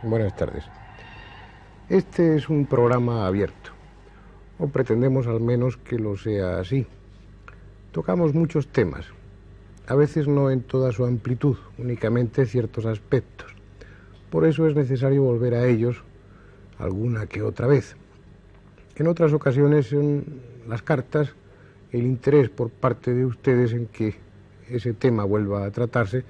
Buenas tardes. Este es un programa abierto, o pretendemos al menos que lo sea así. Tocamos muchos temas, a veces no en toda su amplitud, únicamente ciertos aspectos. Por eso es necesario volver a ellos alguna que otra vez. En otras ocasiones son las cartas, el interés por parte de ustedes en que ese tema vuelva a tratarse,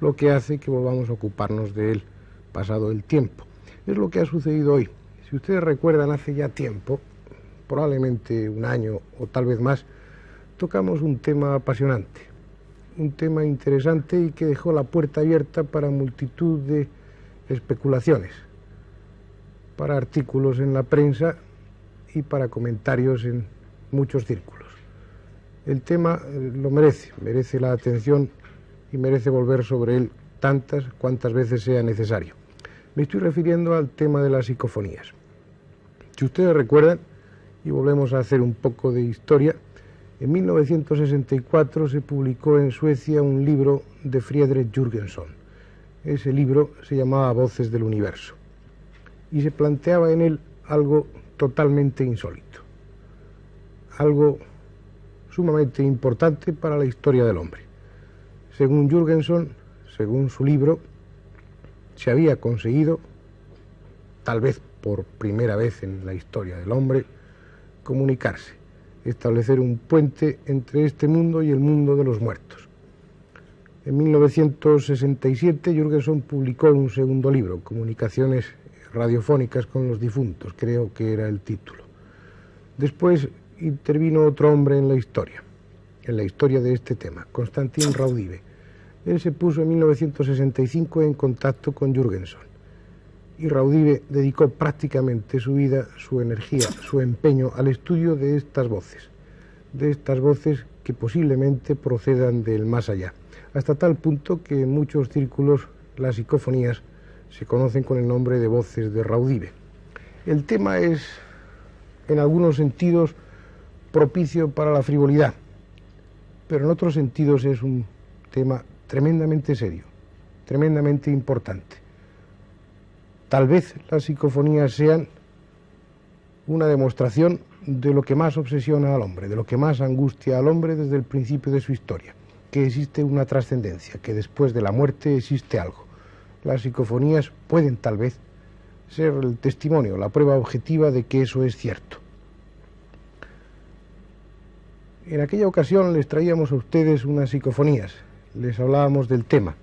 lo que hace que volvamos a ocuparnos de él pasado el tiempo. Es lo que ha sucedido hoy. Si ustedes recuerdan, hace ya tiempo, probablemente un año o tal vez más, tocamos un tema apasionante, un tema interesante y que dejó la puerta abierta para multitud de especulaciones, para artículos en la prensa y para comentarios en muchos círculos. El tema lo merece la atención y merece volver sobre él tantas cuantas veces sea necesario. Me estoy refiriendo al tema de las psicofonías. Si ustedes recuerdan, y volvemos a hacer un poco de historia, en 1964 se publicó en Suecia un libro de Friedrich Jürgenson. Ese libro se llamaba Voces del Universo y se planteaba en él algo totalmente insólito, algo sumamente importante para la historia del hombre. Según Jürgenson, según su libro, se había conseguido, tal vez por primera vez en la historia del hombre, comunicarse, establecer un puente entre este mundo y el mundo de los muertos. En 1967 Jürgenson publicó un segundo libro, Comunicaciones radiofónicas con los difuntos, creo que era el título. Después intervino otro hombre en la historia de este tema, Konstantin Raudive. Él se puso en 1965 en contacto con Jürgenson y Raudive dedicó prácticamente su vida, su energía, su empeño al estudio de estas voces que posiblemente procedan del más allá, hasta tal punto que en muchos círculos las psicofonías se conocen con el nombre de voces de Raudive. El tema es, en algunos sentidos, propicio para la frivolidad, pero en otros sentidos es un tema tremendamente serio, tremendamente importante. Tal vez las psicofonías sean una demostración de lo que más obsesiona al hombre, de lo que más angustia al hombre desde el principio de su historia, que existe una trascendencia, que después de la muerte existe algo. Las psicofonías pueden tal vez ser el testimonio, la prueba objetiva de que eso es cierto. En aquella ocasión les traíamos a ustedes unas psicofonías, les hablábamos del tema,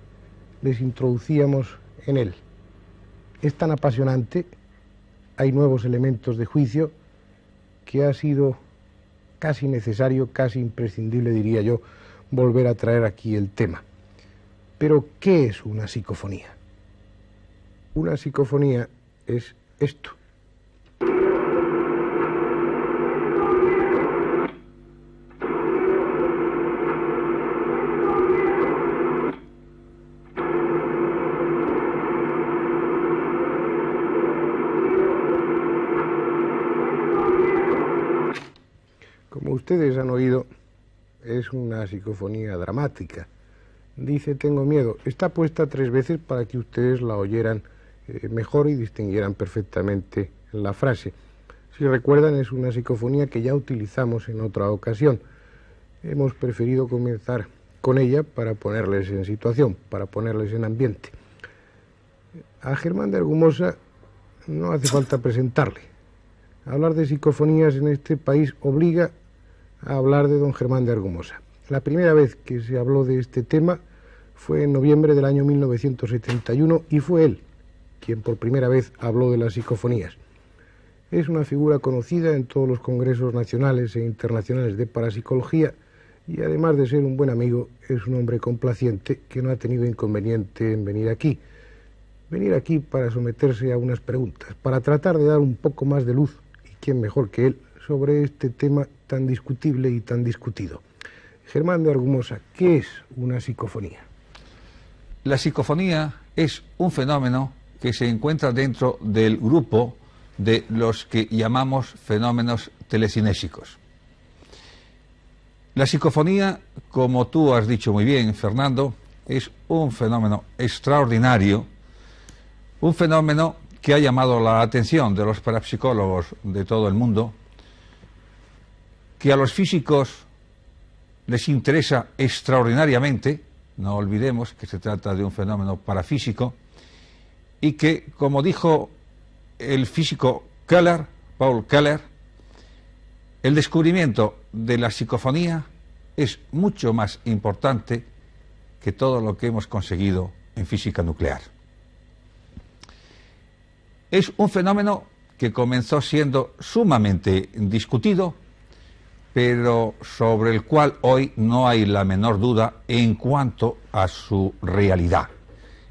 les introducíamos en él. Es tan apasionante, hay nuevos elementos de juicio, que ha sido casi necesario, casi imprescindible, diría yo, volver a traer aquí el tema. Pero, ¿qué es una psicofonía? Una psicofonía es esto. Como ustedes han oído, es una psicofonía dramática. Dice, tengo miedo. Está puesta 3 veces para que ustedes la oyeran mejor y distinguieran perfectamente la frase. Si recuerdan, es una psicofonía que ya utilizamos en otra ocasión. Hemos preferido comenzar con ella para ponerles en situación, para ponerles en ambiente. A Germán de Argumosa no hace falta presentarle. Hablar de psicofonías en este país obliga a hablar de don Germán de Argumosa. La primera vez que se habló de este tema fue en noviembre del año 1971 y fue él quien por primera vez habló de las psicofonías. Es una figura conocida en todos los congresos nacionales e internacionales de parapsicología y además de ser un buen amigo, es un hombre complaciente que no ha tenido inconveniente en venir aquí para someterse a unas preguntas, para tratar de dar un poco más de luz, y quién mejor que él, sobre este tema tan discutible y tan discutido. Germán de Argumosa, ¿qué es una psicofonía? La psicofonía es un fenómeno que se encuentra dentro del grupo de los que llamamos fenómenos telecinésicos. La psicofonía, como tú has dicho muy bien, Fernando, es un fenómeno extraordinario, Un fenómeno que ha llamado la atención de los parapsicólogos de todo el mundo, que a los físicos les interesa extraordinariamente. No olvidemos que se trata de un fenómeno parafísico y que, como dijo el físico Keller, Paul Keller, el descubrimiento de la psicofonía es mucho más importante que todo lo que hemos conseguido en física nuclear. Es un fenómeno que comenzó siendo sumamente discutido, pero sobre el cual hoy no hay la menor duda en cuanto a su realidad.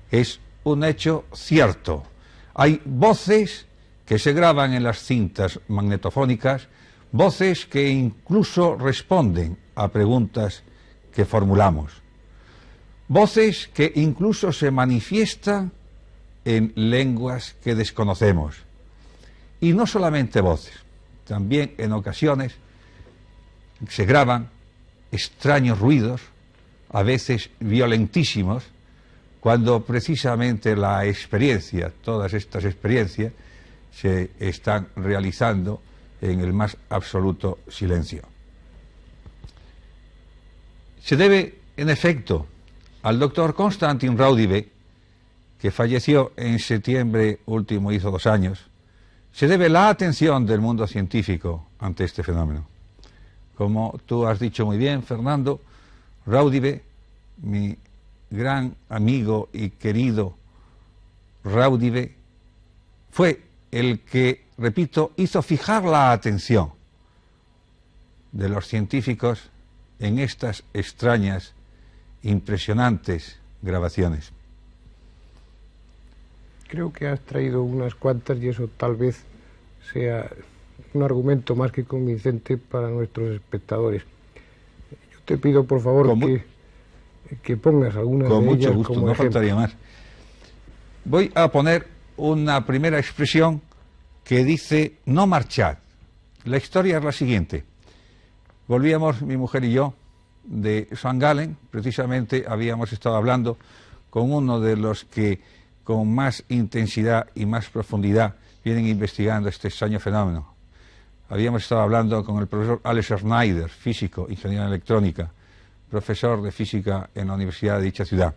Es un hecho cierto. Hay voces que se graban en las cintas magnetofónicas, voces que incluso responden a preguntas que formulamos, voces que incluso se manifiestan en lenguas que desconocemos. Y no solamente voces, también en ocasiones se graban extraños ruidos, a veces violentísimos, cuando precisamente la experiencia, todas estas experiencias, se están realizando en el más absoluto silencio. Se debe, en efecto, al doctor Konstantin Raudive, que falleció en septiembre último, hizo 2 años, se debe la atención del mundo científico ante este fenómeno. Como tú has dicho muy bien, Fernando, Raudive, mi gran amigo y querido Raudive, fue el que, repito, hizo fijar la atención de los científicos en estas extrañas, impresionantes grabaciones. Creo que has traído unas cuantas y eso tal vez sea un argumento más que convincente para nuestros espectadores. Yo te pido, por favor, que pongas algunas de ellas. Con mucho gusto, como no ejemplo. faltaría más. Voy a poner una primera expresión que dice no marchad. La historia es la siguiente. Volvíamos, mi mujer y yo, de St. Gallen. Precisamente habíamos estado hablando con uno de los que con más intensidad y más profundidad vienen investigando este extraño fenómeno. Habíamos estado hablando con el profesor Alex Schneider, físico, ingeniero en electrónica, profesor de física en la universidad de dicha ciudad.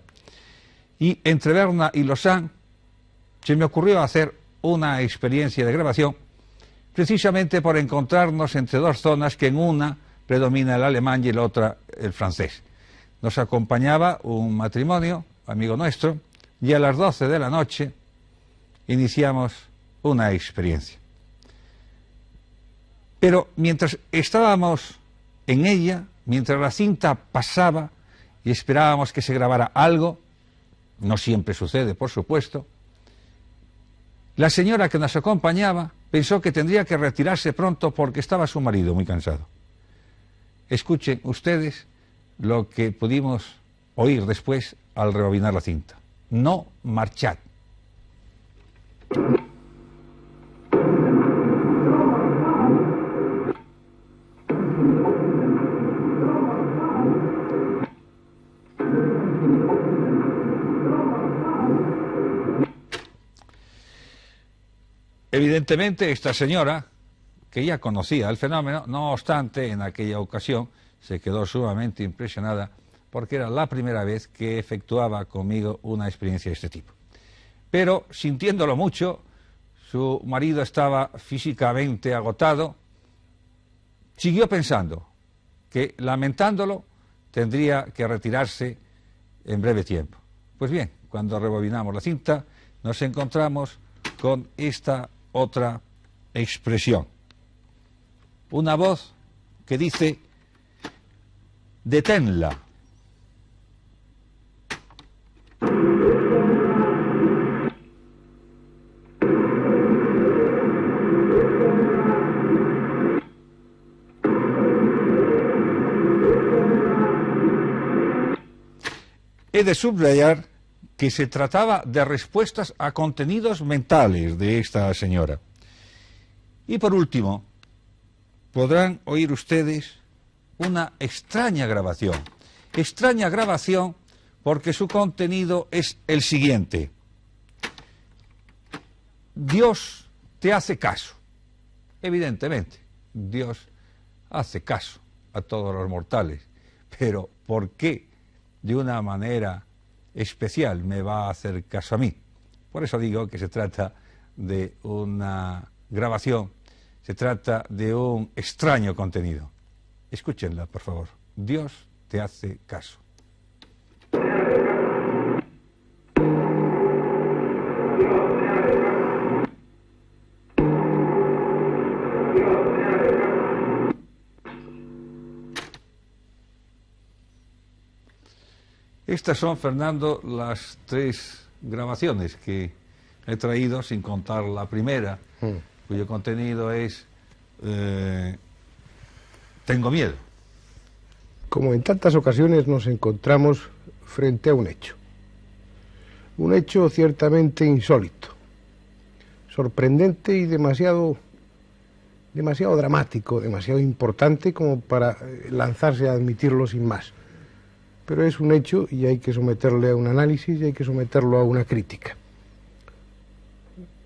Y entre Berna y Lausanne se me ocurrió hacer una experiencia de grabación, precisamente por encontrarnos entre 2 zonas que en una predomina el alemán y en la otra el francés. Nos acompañaba un matrimonio, amigo nuestro, y a las 12 de la noche iniciamos una experiencia. Pero mientras estábamos en ella, mientras la cinta pasaba y esperábamos que se grabara algo, no siempre sucede, por supuesto, la señora que nos acompañaba pensó que tendría que retirarse pronto porque estaba su marido muy cansado. Escuchen ustedes lo que pudimos oír después al rebobinar la cinta. No marchad. Evidentemente, esta señora, que ya conocía el fenómeno, no obstante, en aquella ocasión se quedó sumamente impresionada porque era la primera vez que efectuaba conmigo una experiencia de este tipo. Pero, sintiéndolo mucho, su marido estaba físicamente agotado, siguió pensando que, lamentándolo, tendría que retirarse en breve tiempo. Pues bien, cuando rebobinamos la cinta, nos encontramos con esta otra expresión. Una voz que dice, deténla. He de subrayar que se trataba de respuestas a contenidos mentales de esta señora. Y por último, podrán oír ustedes una extraña grabación porque su contenido es el siguiente. Dios te hace caso. Evidentemente, Dios hace caso a todos los mortales, pero ¿por qué de una manera especial me va a hacer caso a mí? Por eso digo que se trata de una grabación, se trata de un extraño contenido. Escúchenla, por favor. Dios te hace caso. Estas son, Fernando, las 3 grabaciones que he traído, sin contar la primera, cuyo contenido es Tengo miedo. Como en tantas ocasiones nos encontramos frente a un hecho ciertamente insólito, sorprendente y demasiado dramático, demasiado importante como para lanzarse a admitirlo sin más. Pero es un hecho y hay que someterle a un análisis y hay que someterlo a una crítica.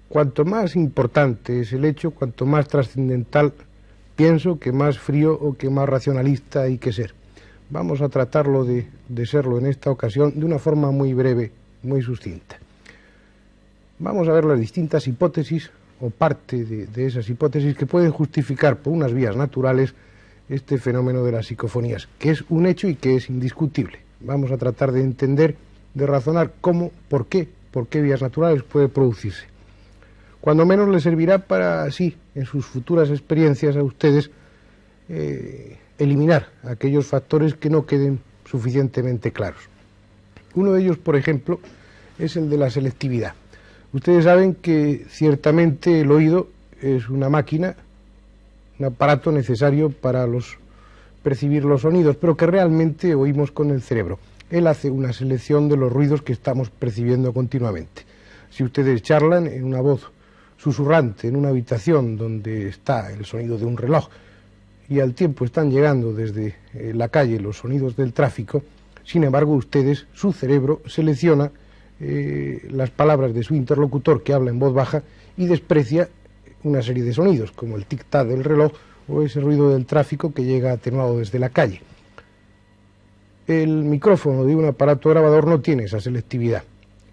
Cuanto más importante es el hecho, cuanto más trascendental, pienso que más frío o que más racionalista hay que ser. Vamos a tratarlo de serlo en esta ocasión de una forma muy breve, muy sucinta. Vamos a ver las distintas hipótesis o parte de esas hipótesis que pueden justificar por unas vías naturales este fenómeno de las psicofonías, que es un hecho y que es indiscutible. Vamos a tratar de entender, de razonar cómo, por qué vías naturales puede producirse. Cuando menos les servirá para, así, en sus futuras experiencias a ustedes, eliminar aquellos factores que no queden suficientemente claros. Uno de ellos, por ejemplo, es el de la selectividad. Ustedes saben que ciertamente el oído es una máquina, un aparato necesario para percibir los sonidos, pero que realmente oímos con el cerebro. Él hace una selección de los ruidos que estamos percibiendo continuamente. Si ustedes charlan en una voz susurrante en una habitación donde está el sonido de un reloj y al tiempo están llegando desde la calle los sonidos del tráfico, sin embargo ustedes, su cerebro selecciona las palabras de su interlocutor que habla en voz baja y desprecia una serie de sonidos, como el tic-tac del reloj o ese ruido del tráfico que llega atenuado desde la calle. El micrófono de un aparato grabador no tiene esa selectividad.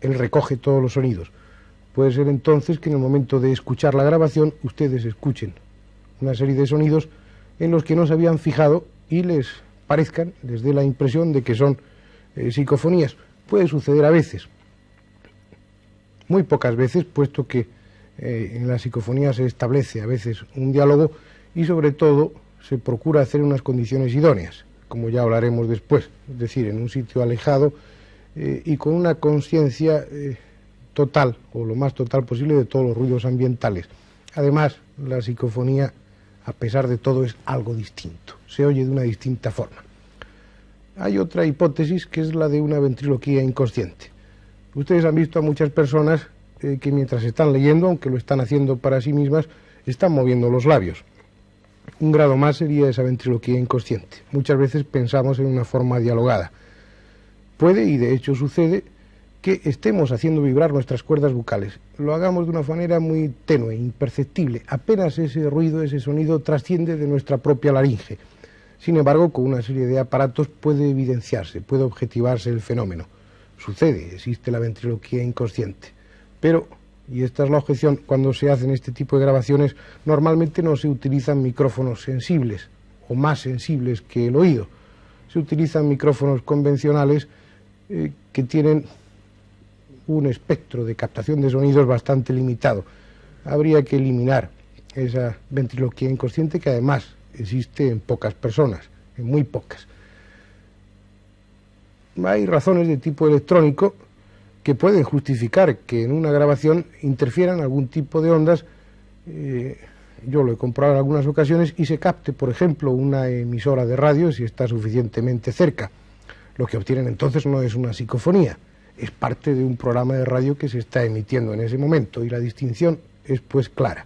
Él recoge todos los sonidos. Puede ser entonces que en el momento de escuchar la grabación ustedes escuchen una serie de sonidos en los que no se habían fijado y les dé la impresión de que son psicofonías. Puede suceder a veces, muy pocas veces, puesto que en la psicofonía se establece a veces un diálogo y sobre todo se procura hacer unas condiciones idóneas, como ya hablaremos después, es decir, en un sitio alejado y con una conciencia total, o lo más total posible, de todos los ruidos ambientales. Además, la psicofonía, a pesar de todo, es algo distinto, se oye de una distinta forma. Hay otra hipótesis que es la de una ventriloquía inconsciente. Ustedes han visto a muchas personas que mientras están leyendo, aunque lo están haciendo para sí mismas, están moviendo los labios. Un grado más sería esa ventriloquía inconsciente. Muchas veces pensamos en una forma dialogada. Puede, y de hecho sucede, que estemos haciendo vibrar nuestras cuerdas vocales. Lo hagamos de una manera muy tenue, imperceptible. Apenas ese ruido, ese sonido trasciende de nuestra propia laringe. Sin embargo, con una serie de aparatos puede evidenciarse, puede objetivarse el fenómeno. Sucede, existe la ventriloquía inconsciente. Pero, y esta es la objeción, cuando se hacen este tipo de grabaciones, normalmente no se utilizan micrófonos sensibles o más sensibles que el oído. Se utilizan micrófonos convencionales que tienen un espectro de captación de sonidos bastante limitado. Habría que eliminar esa ventriloquía inconsciente que además existe en pocas personas, en muy pocas. Hay razones de tipo electrónico que pueden justificar que en una grabación interfieran algún tipo de ondas, yo lo he comprobado en algunas ocasiones, y se capte, por ejemplo, una emisora de radio si está suficientemente cerca. Lo que obtienen entonces no es una psicofonía, es parte de un programa de radio que se está emitiendo en ese momento, y la distinción es pues clara.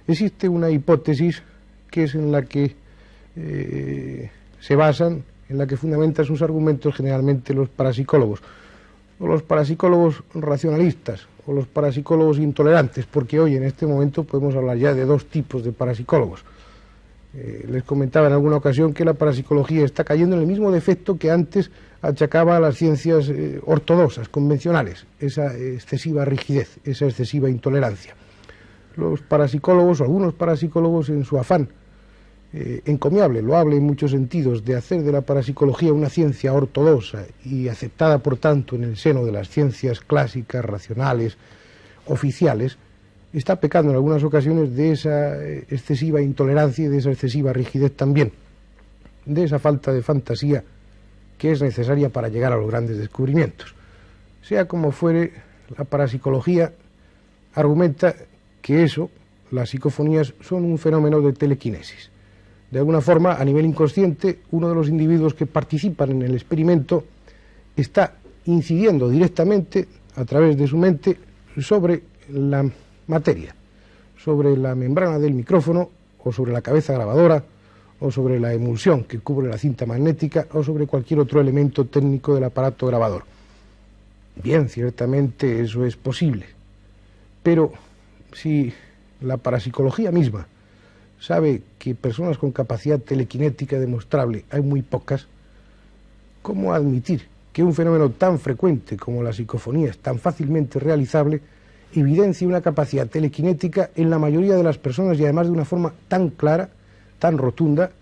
Existe una hipótesis que es en la que se basan, en la que fundamentan sus argumentos generalmente los parapsicólogos, o los parapsicólogos racionalistas, o los parapsicólogos intolerantes, porque hoy en este momento podemos hablar ya de dos tipos de parapsicólogos. Les comentaba en alguna ocasión que la parapsicología está cayendo en el mismo defecto que antes achacaba a las ciencias ortodoxas, convencionales, esa excesiva rigidez, esa excesiva intolerancia. Los parapsicólogos, o algunos parapsicólogos, en su afán encomiable, loable en muchos sentidos, de hacer de la parapsicología una ciencia ortodoxa y aceptada por tanto en el seno de las ciencias clásicas, racionales, oficiales, está pecando en algunas ocasiones de esa excesiva intolerancia y de esa excesiva rigidez también, de esa falta de fantasía que es necesaria para llegar a los grandes descubrimientos. Sea como fuere, la parapsicología argumenta que eso, las psicofonías, son un fenómeno de telequinesis. De alguna forma, a nivel inconsciente, uno de los individuos que participan en el experimento está incidiendo directamente, a través de su mente, sobre la materia, sobre la membrana del micrófono, o sobre la cabeza grabadora, o sobre la emulsión que cubre la cinta magnética, o sobre cualquier otro elemento técnico del aparato grabador. Bien, ciertamente eso es posible, pero si la parapsicología misma sabe que personas con capacidad telequinética demostrable hay muy pocas, ¿cómo admitir que un fenómeno tan frecuente como la psicofonía es tan fácilmente realizable evidencia una capacidad telequinética en la mayoría de las personas y además de una forma tan clara, tan rotunda,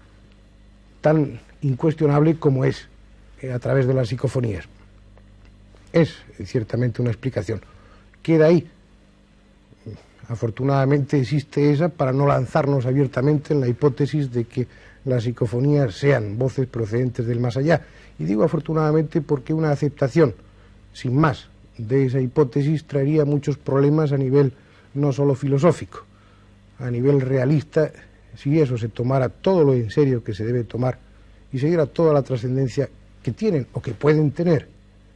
tan incuestionable como es a través de las psicofonías? Es ciertamente una explicación. Queda ahí. Afortunadamente existe esa para no lanzarnos abiertamente en la hipótesis de que las psicofonías sean voces procedentes del más allá. Y digo afortunadamente porque una aceptación sin más de esa hipótesis traería muchos problemas a nivel no solo filosófico, a nivel realista. Si eso se tomara todo lo en serio que se debe tomar y se diera toda la trascendencia que tienen o que pueden tener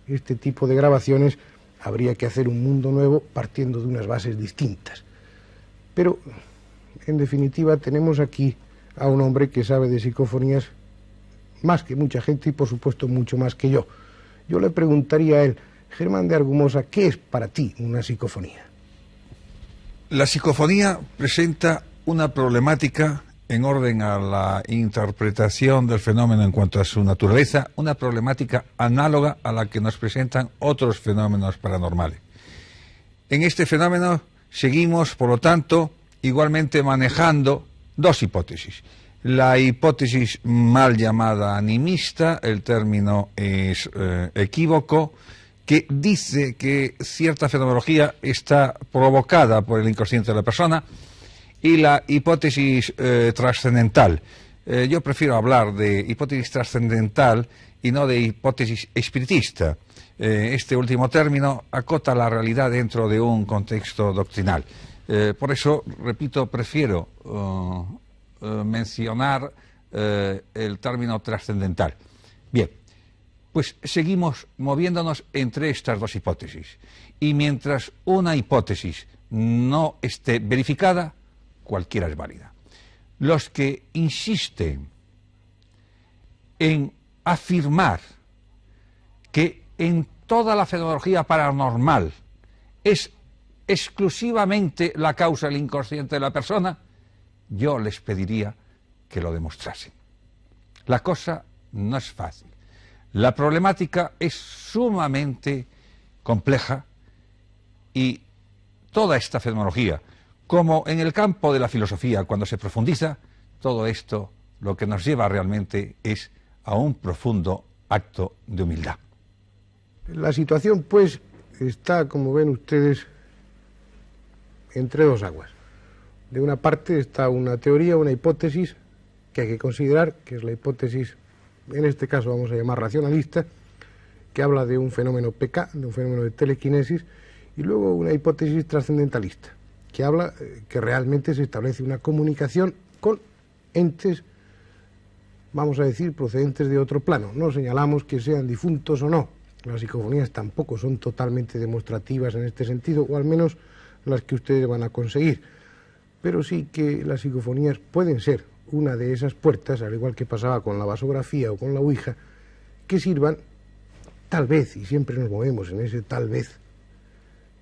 este tipo de grabaciones, habría que hacer un mundo nuevo partiendo de unas bases distintas. Pero, en definitiva, tenemos aquí a un hombre que sabe de psicofonías más que mucha gente y, por supuesto, mucho más que yo. Yo le preguntaría a él, Germán de Argumosa, ¿qué es para ti una psicofonía? La psicofonía presenta una problemática en orden a la interpretación del fenómeno en cuanto a su naturaleza, una problemática análoga a la que nos presentan otros fenómenos paranormales. En este fenómeno seguimos, por lo tanto, igualmente manejando dos hipótesis. La hipótesis mal llamada animista, el término es equívoco, que dice que cierta fenomenología está provocada por el inconsciente de la persona, y la hipótesis trascendental. Yo prefiero hablar de hipótesis trascendental y no de hipótesis espiritista. Este último término acota la realidad dentro de un contexto doctrinal. Por eso, repito, prefiero mencionar el término trascendental. Bien, pues seguimos moviéndonos entre estas dos hipótesis. Y mientras una hipótesis no esté verificada, cualquiera es válida. Los que insisten en afirmar que en toda la fenomenología paranormal es exclusivamente la causa el inconsciente de la persona, yo les pediría que lo demostrasen. La cosa no es fácil. La problemática es sumamente compleja y toda esta fenomenología, como en el campo de la filosofía, cuando se profundiza, todo esto lo que nos lleva realmente es a un profundo acto de humildad. La situación, pues, está, como ven ustedes, entre dos aguas. De una parte está una teoría, una hipótesis que hay que considerar, que es la hipótesis, en este caso vamos a llamar racionalista, que habla de un fenómeno PK, de un fenómeno de telequinesis, y luego una hipótesis trascendentalista, que habla que realmente se establece una comunicación con entes, vamos a decir, procedentes de otro plano. No señalamos que sean difuntos o no. Las psicofonías tampoco son totalmente demostrativas en este sentido, o al menos las que ustedes van a conseguir. Pero sí que las psicofonías pueden ser una de esas puertas, al igual que pasaba con la vasografía o con la ouija, que sirvan, tal vez, y siempre nos movemos en ese tal vez,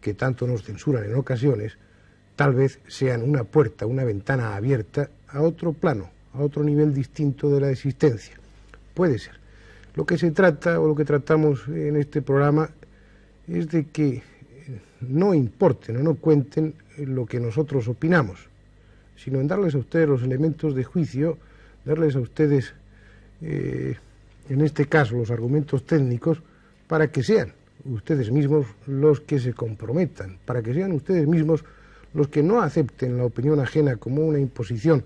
que tanto nos censuran en ocasiones, tal vez sean una puerta, una ventana abierta a otro plano, a otro nivel distinto de la existencia. Puede ser. Lo que se trata, o lo que tratamos en este programa, es de que no importen o no cuenten lo que nosotros opinamos, sino en darles a ustedes los elementos de juicio, darles a ustedes, en este caso, los argumentos técnicos, para que sean ustedes mismos los que se comprometan, para que sean ustedes mismos los que no acepten la opinión ajena como una imposición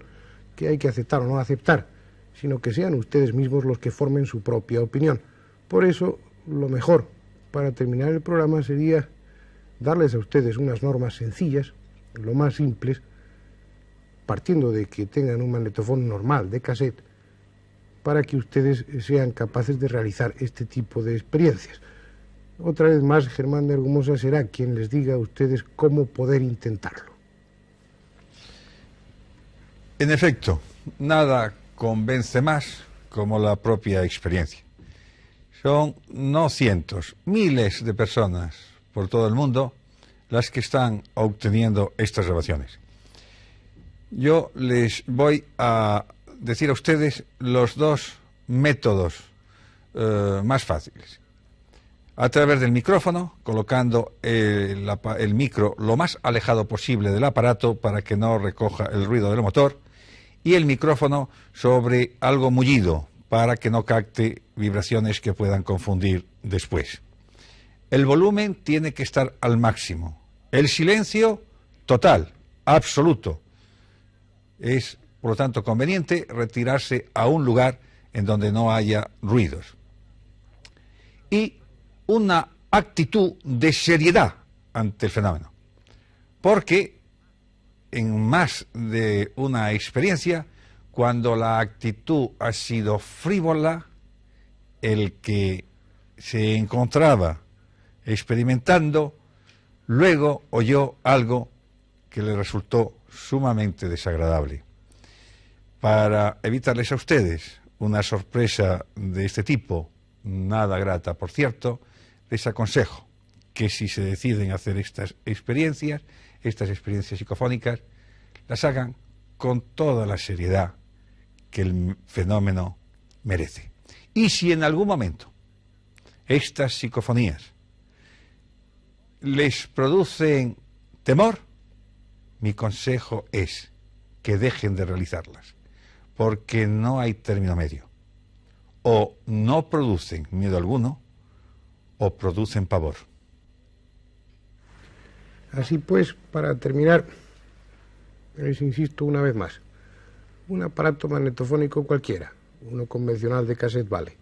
que hay que aceptar o no aceptar, sino que sean ustedes mismos los que formen su propia opinión. Por eso, lo mejor para terminar el programa sería darles a ustedes unas normas sencillas, lo más simples, partiendo de que tengan un magnetofón normal de cassette, para que ustedes sean capaces de realizar este tipo de experiencias. Otra vez más, Germán de Argumosa será quien les diga a ustedes cómo poder intentarlo. En efecto, nada convence más como la propia experiencia. Son no cientos, miles de personas por todo el mundo las que están obteniendo estas grabaciones. Yo les voy a decir a ustedes los dos métodos más fáciles. A través del micrófono, colocando el micro lo más alejado posible del aparato para que no recoja el ruido del motor, y el micrófono sobre algo mullido para que no capte vibraciones que puedan confundir después. El volumen tiene que estar al máximo. El silencio total, absoluto. Es, por lo tanto, conveniente retirarse a un lugar en donde no haya ruidos. Y una actitud de seriedad ante el fenómeno. Porque en más de una experiencia, cuando la actitud ha sido frívola, el que se encontraba experimentando, luego oyó algo que le resultó sumamente desagradable. Para evitarles a ustedes una sorpresa de este tipo, nada grata por cierto, les aconsejo que si se deciden hacer estas experiencias psicofónicas, las hagan con toda la seriedad que el fenómeno merece. Y si en algún momento estas psicofonías les producen temor, mi consejo es que dejen de realizarlas, porque no hay término medio. O no producen miedo alguno, o producen pavor. Así pues, para terminar, les insisto una vez más, un aparato magnetofónico cualquiera, uno convencional de cassette vale,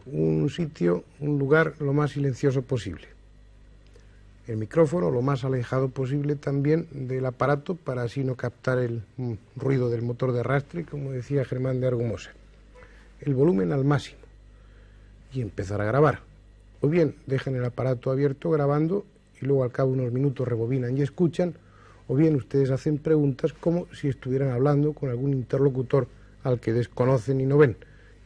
un sitio, un lugar lo más silencioso posible, el micrófono lo más alejado posible también del aparato para así no captar el ruido del motor de arrastre, como decía Germán de Argumosa, el volumen al máximo y empezar a grabar. O bien dejan el aparato abierto grabando y luego al cabo de unos minutos rebobinan y escuchan, o bien ustedes hacen preguntas como si estuvieran hablando con algún interlocutor al que desconocen y no ven,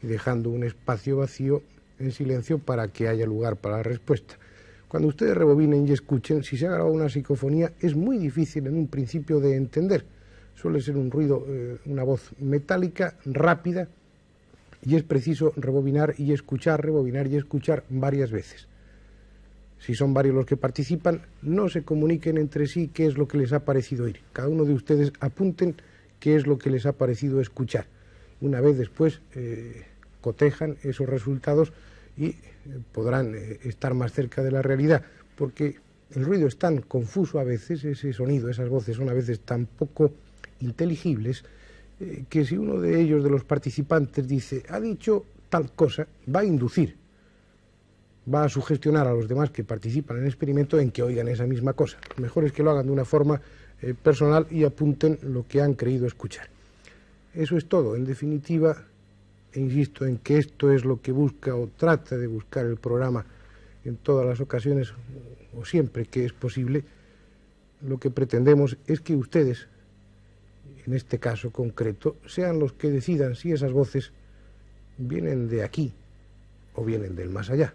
y dejando un espacio vacío en silencio para que haya lugar para la respuesta. Cuando ustedes rebobinen y escuchen, si se ha grabado una psicofonía, es muy difícil en un principio de entender. Suele ser un ruido, una voz metálica, rápida, y es preciso rebobinar y escuchar varias veces. Si son varios los que participan, no se comuniquen entre sí qué es lo que les ha parecido oír. Cada uno de ustedes apunten qué es lo que les ha parecido escuchar. Una vez después cotejan esos resultados y podrán estar más cerca de la realidad, porque el ruido es tan confuso a veces, ese sonido, esas voces son a veces tan poco inteligibles, que si uno de ellos, de los participantes, dice, ha dicho tal cosa, va a inducir, va a sugestionar a los demás que participan en el experimento en que oigan esa misma cosa. Lo mejor es que lo hagan de una forma personal y apunten lo que han creído escuchar. Eso es todo. En definitiva, insisto en que esto es lo que busca o trata de buscar el programa en todas las ocasiones o siempre que es posible. Lo que pretendemos es que ustedes, en este caso concreto, sean los que decidan si esas voces vienen de aquí o vienen del más allá.